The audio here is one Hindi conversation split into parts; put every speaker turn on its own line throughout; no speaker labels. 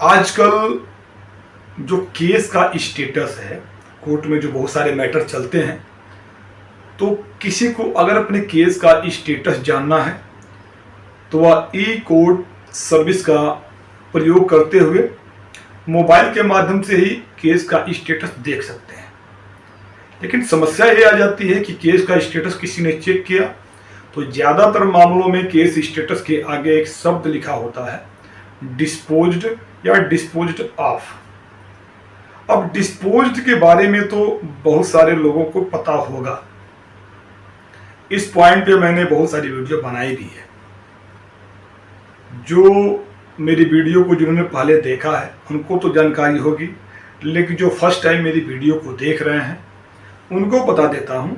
आजकल जो केस का स्टेटस है, कोर्ट में जो बहुत सारे मैटर चलते हैं, तो किसी को अगर अपने केस का स्टेटस जानना है तो वह ई कोर्ट सर्विस का प्रयोग करते हुए मोबाइल के माध्यम से ही केस का स्टेटस देख सकते हैं। लेकिन समस्या ये आ जाती है कि केस का स्टेटस किसी ने चेक किया तो ज़्यादातर मामलों में केस स्टेटस के आगे एक शब्द लिखा होता है, डिस्पोज्ड या डिस्पोज्ड ऑफ। अब डिस्पोज्ड के बारे में तो बहुत सारे लोगों को पता होगा। इस पॉइंट पे मैंने बहुत सारी वीडियो बनाई भी है। जो मेरी वीडियो को जिन्होंने पहले देखा है उनको तो जानकारी होगी, लेकिन जो फर्स्ट टाइम मेरी वीडियो को देख रहे हैं उनको बता देता हूं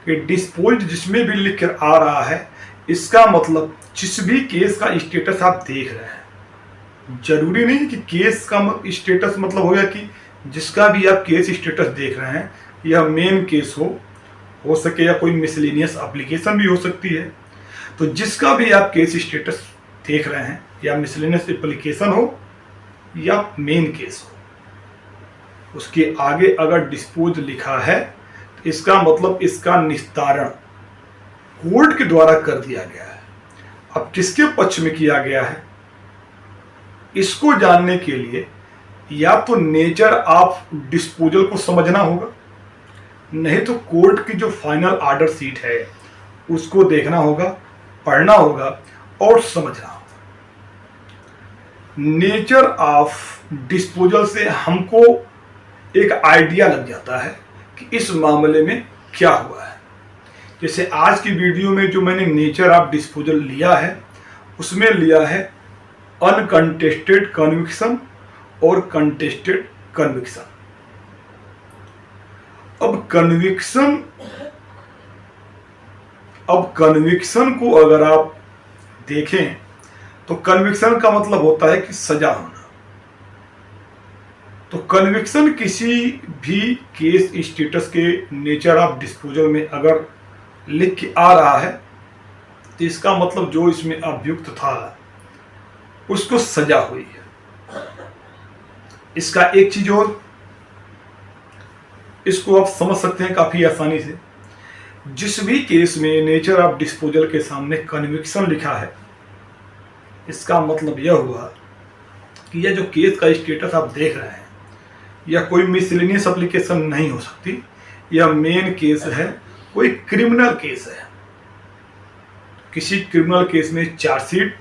कि डिस्पोज्ड जिसमें भी लिख कर आ रहा है, इसका मतलब जिस भी केस का स्टेटस आप देख रहे हैं, जरूरी नहीं कि केस का स्टेटस मतलब होगा कि जिसका भी आप केस स्टेटस देख रहे हैं यह मेन केस हो सके या कोई मिसलेनियस एप्लीकेशन भी हो सकती है। तो जिसका भी आप केस स्टेटस देख रहे हैं, या मिसलेनियस एप्लीकेशन हो या मेन केस हो, उसके आगे अगर डिस्पोज लिखा है तो इसका मतलब इसका निस्तारण कोर्ट के द्वारा कर दिया गया है। अब किसके पक्ष में किया गया है, इसको जानने के लिए या तो नेचर ऑफ डिस्पोजल को समझना होगा, नहीं तो कोर्ट की जो फाइनल ऑर्डर शीट है उसको देखना होगा, पढ़ना होगा और समझना होगा। नेचर ऑफ डिस्पोजल से हमको एक आइडिया लग जाता है कि इस मामले में क्या हुआ है। जैसे आज की वीडियो में जो मैंने नेचर ऑफ डिस्पोजल लिया है उसमें लिया है अनकंटेस्टेड कन्विक्शन और कंटेस्टेड कन्विक्शन। अब कन्विक्शन को अगर आप देखें तो कन्विक्शन का मतलब होता है कि सजा होना। तो कन्विक्शन किसी भी केस स्टेटस के नेचर ऑफ डिस्पोजल में अगर लिख के आ रहा है तो इसका मतलब जो इसमें अभियुक्त था उसको सजा हुई है। इसका एक चीज और, इसको आप समझ सकते हैं काफी आसानी से। जिस भी केस में नेचर ऑफ डिस्पोजल के सामने कन्विक्शन लिखा है, इसका मतलब यह हुआ कि यह जो केस का स्टेटस आप देख रहे हैं यह कोई मिसलेनियस एप्लीकेशन नहीं हो सकती, यह मेन केस है, कोई क्रिमिनल केस है। किसी क्रिमिनल केस में चार्जशीट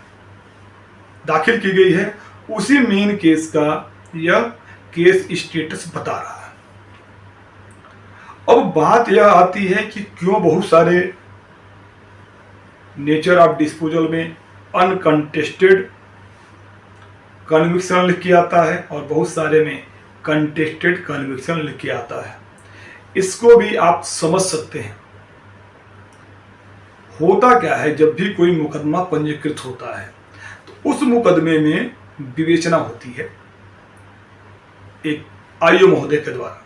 दाखिल की गई है, उसी मेन केस का यह केस स्टेटस बता रहा है। अब बात यह आती है कि क्यों बहुत सारे नेचर ऑफ डिस्पोजल में अनकंटेस्टेड कन्विक्शन लिख के आता है और बहुत सारे में कंटेस्टेड कन्विक्शन लिख के आता है। इसको भी आप समझ सकते हैं। होता क्या है, जब भी कोई मुकदमा पंजीकृत होता है तो उस मुकदमे में विवेचना होती है एक आईओ महोदय के द्वारा,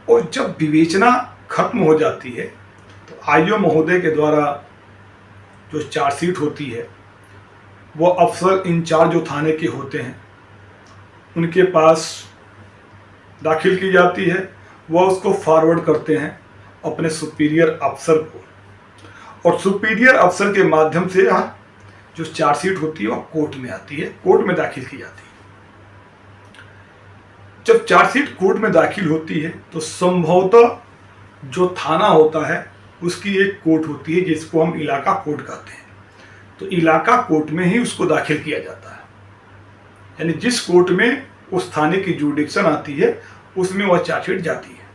और जब विवेचना खत्म हो जाती है तो आईओ महोदय के द्वारा जो चार्जशीट होती है वो अफसर इंचार्ज जो थाने के होते हैं उनके पास दाखिल की जाती है। वह उसको फॉरवर्ड करते हैं अपने सुपीरियर अफसर को, और सुपीरियर अफसर के माध्यम से जो चार्जशीट होती है वह कोर्ट में आती है, कोर्ट में दाखिल की जाती है। जब चार्जशीट कोर्ट में दाखिल होती है तो संभवतः जो थाना होता है उसकी एक कोर्ट होती है जिसको हम इलाका कोर्ट कहते हैं। तो इलाका कोर्ट में ही उसको दाखिल किया जाता है, यानी जिस कोर्ट में उस थाने की जुडिक्शन आती है उसमें वह चार्जशीट जाती है।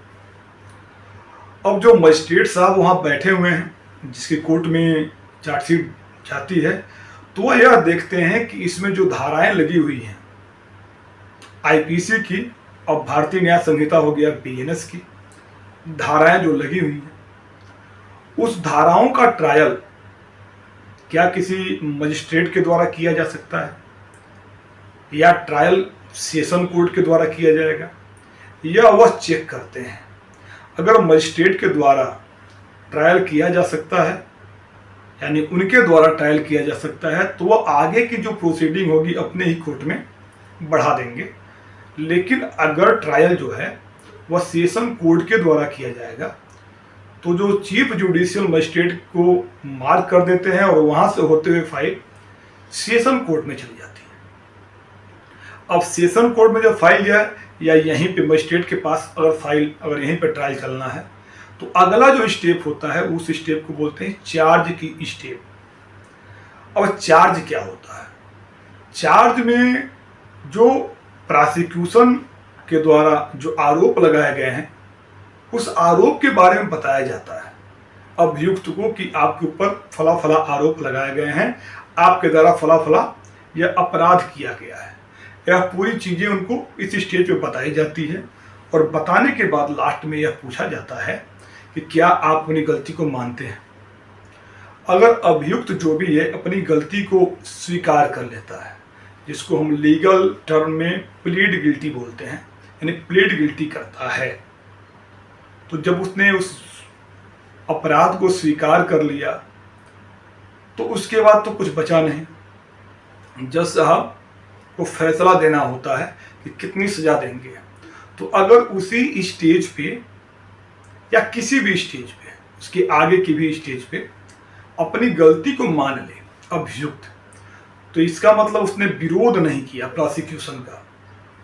अब जो मजिस्ट्रेट साहब वहाँ बैठे हुए हैं जिसकी कोर्ट में चार्जशीट जाती है, तो वह यह देखते हैं कि इसमें जो धाराएं लगी हुई हैं आईपीसी की, अब भारतीय न्याय संहिता हो गया बीएनएस की, धाराएं जो लगी हुई हैं उस धाराओं का ट्रायल क्या किसी मजिस्ट्रेट के द्वारा किया जा सकता है या ट्रायल सेशन कोर्ट के द्वारा किया जाएगा, या वह चेक करते हैं। अगर मजिस्ट्रेट के द्वारा ट्रायल किया जा सकता है, यानी उनके द्वारा ट्रायल किया जा सकता है, तो वह आगे की जो प्रोसीडिंग होगी अपने ही कोर्ट में बढ़ा देंगे। लेकिन अगर ट्रायल जो है वह सेशन कोर्ट के द्वारा किया जाएगा तो जो चीफ जुडिशियल मजिस्ट्रेट को मार्क कर देते हैं और वहां से होते हुए फाइल सेशन कोर्ट में चली जाती है। अब सेशन कोर्ट में जब फाइल जाए या यहीं पे मजिस्ट्रेट के पास अगर यहीं पे ट्रायल चलना है तो अगला जो स्टेप होता है उस स्टेप को बोलते हैं चार्ज की स्टेप। अब चार्ज क्या होता है? चार्ज में जो प्रोसिक्यूशन के द्वारा जो आरोप लगाए गए हैं उस आरोप के बारे में बताया जाता है अभियुक्त को कि आपके ऊपर फला फला आरोप लगाए गए हैं, आपके द्वारा फला फला यह अपराध किया गया है। यह पूरी चीज़ें उनको इस स्टेज पे बताई जाती है और बताने के बाद लास्ट में यह पूछा जाता है कि क्या आप अपनी गलती को मानते हैं। अगर अभियुक्त जो भी है अपनी गलती को स्वीकार कर लेता है, जिसको हम लीगल टर्म में प्लीड गिल्टी बोलते हैं, यानी प्लीड गिल्टी करता है, तो जब उसने उस अपराध को स्वीकार कर लिया तो उसके बाद तो कुछ बचा नहीं। जज साहब को फैसला देना होता है कि कितनी सजा देंगे। तो अगर उसी स्टेज पे या किसी भी स्टेज पे, उसके आगे की भी स्टेज पे अपनी गलती को मान ले अभियुक्त, तो इसका मतलब उसने विरोध नहीं किया प्रोसिक्यूशन का,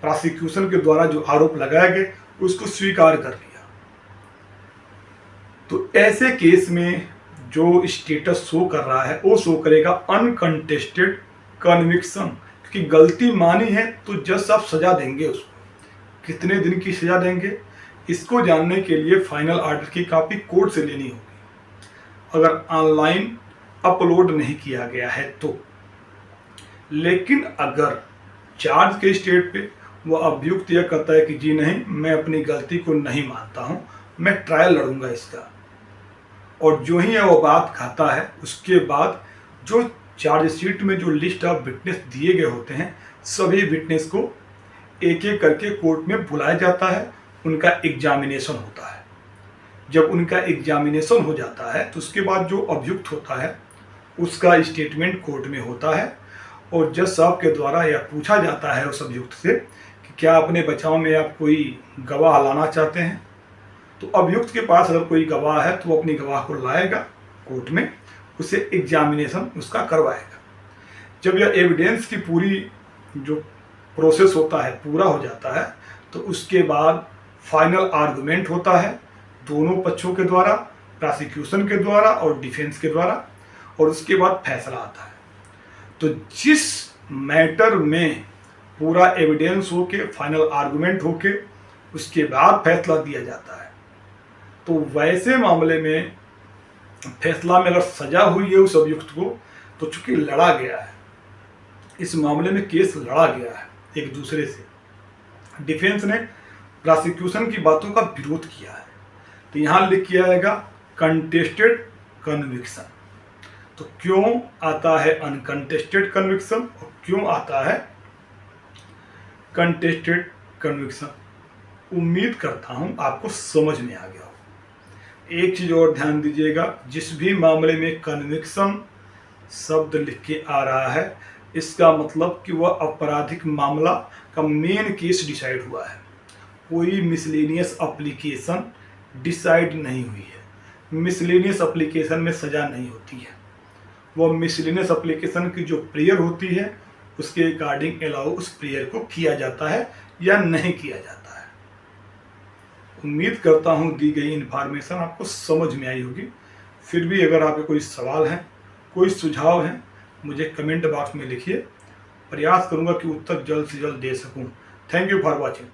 प्रोसिक्यूशन के द्वारा जो आरोप लगाए गए उसको स्वीकार कर लिया। तो ऐसे केस में जो स्टेटस शो कर रहा है वो शो करेगा अनकंटेस्टेड कन्विक्शन, क्योंकि गलती मानी है तो जज साहब सजा देंगे उसको। कितने दिन की सजा देंगे इसको जानने के लिए फाइनल ऑर्डर की कॉपी कोर्ट से लेनी होगी, अगर ऑनलाइन अपलोड नहीं किया गया है तो। लेकिन अगर चार्ज के स्टेट पे वह अभियुक्त यह कहता है कि जी नहीं, मैं अपनी गलती को नहीं मानता हूं, मैं ट्रायल लड़ूंगा इसका, और जो ही वो बात खाता है उसके बाद जो चार्जशीट में जो लिस्ट ऑफ विटनेस दिए गए होते हैं सभी विटनेस को एक एक करके कोर्ट में बुलाया जाता है, उनका एग्जामिनेशन होता है। जब उनका एग्जामिनेशन हो जाता है तो उसके बाद जो अभियुक्त होता है उसका स्टेटमेंट कोर्ट में होता है और जज साहब के द्वारा यह पूछा जाता है उस अभियुक्त से कि क्या अपने बचाव में आप कोई गवाह लाना चाहते हैं। तो अभियुक्त के पास अगर कोई गवाह है तो वो अपनी गवाह को लाएगा कोर्ट में, उसे एग्जामिनेशन उसका करवाएगा। जब यह एविडेंस की पूरी जो प्रोसेस होता है पूरा हो जाता है तो उसके बाद फाइनल आर्गुमेंट होता है दोनों पक्षों के द्वारा, प्रोसिक्यूशन के द्वारा और डिफेंस के द्वारा, और उसके बाद फैसला आता है। तो जिस मैटर में पूरा एविडेंस होके फाइनल आर्गुमेंट होके उसके बाद फैसला दिया जाता है, तो वैसे मामले में फैसला में अगर सजा हुई है उस अभियुक्त को तो चूंकि लड़ा गया है, इस मामले में केस लड़ा गया है एक दूसरे से, डिफेंस ने प्रोसिक्यूशन की बातों का विरोध किया है, तो यहाँ लिख किया जाएगा कंटेस्टेड कन्विक्शन। तो क्यों आता है अनकंटेस्टेड कन्विक्शन और क्यों आता है कंटेस्टेड कन्विक्शन, उम्मीद करता हूं आपको समझ में आ गया हो। एक चीज और ध्यान दीजिएगा, जिस भी मामले में कन्विक्शन शब्द लिख के आ रहा है इसका मतलब कि वह आपराधिक मामला का मेन केस डिसाइड हुआ है, कोई मिसलेनियस एप्लीकेशन डिसाइड नहीं हुई है। मिसलेनियस एप्लीकेशन में सजा नहीं होती है, वह मिसलेनियस एप्लीकेशन की जो प्रेयर होती है उसके अकॉर्डिंग अलाउ उस प्रेयर को किया जाता है या नहीं किया जाता है। उम्मीद करता हूँ दी गई इन्फॉर्मेशन आपको समझ में आई होगी। फिर भी अगर आपके कोई सवाल हैं, कोई सुझाव हैं, मुझे कमेंट बॉक्स में लिखिए, प्रयास करूँगा कि उत्तर जल्द से जल्द दे सकूँ। Thank you for watching.